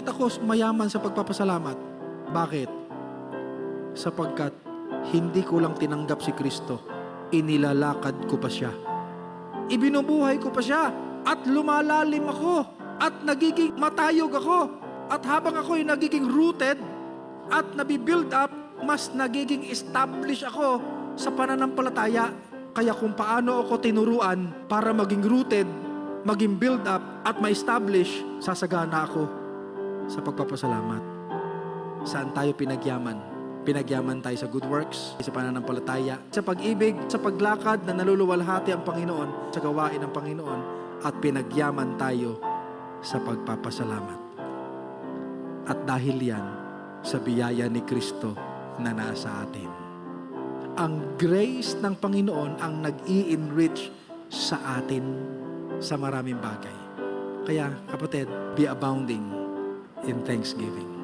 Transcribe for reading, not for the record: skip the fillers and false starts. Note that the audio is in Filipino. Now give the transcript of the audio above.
Bakit ako mayaman sa pagpapasalamat? Bakit? Sapagkat hindi ko lang tinanggap si Kristo, inilalakad ko pa siya. Ibinubuhay ko pa siya at lumalalim ako at nagiging matayog ako. At habang ako'y nagiging rooted at nabibuild up, mas nagiging establish ako sa pananampalataya. Kaya kung paano ako tinuruan para maging rooted, maging build up at ma-establish, sasagana ako sa pagpapasalamat. Saan tayo pinagyaman? Pinagyaman tayo sa good works, sa pananampalataya, sa pag-ibig, sa paglakad na naluluwalhati ang Panginoon, sa gawain ng Panginoon, at pinagyaman tayo sa pagpapasalamat. At dahil yan, sa biyaya ni Kristo na nasa atin. Ang grace ng Panginoon ang nag-i-enrich sa atin sa maraming bagay. Kaya, kapatid, be abounding in thanksgiving.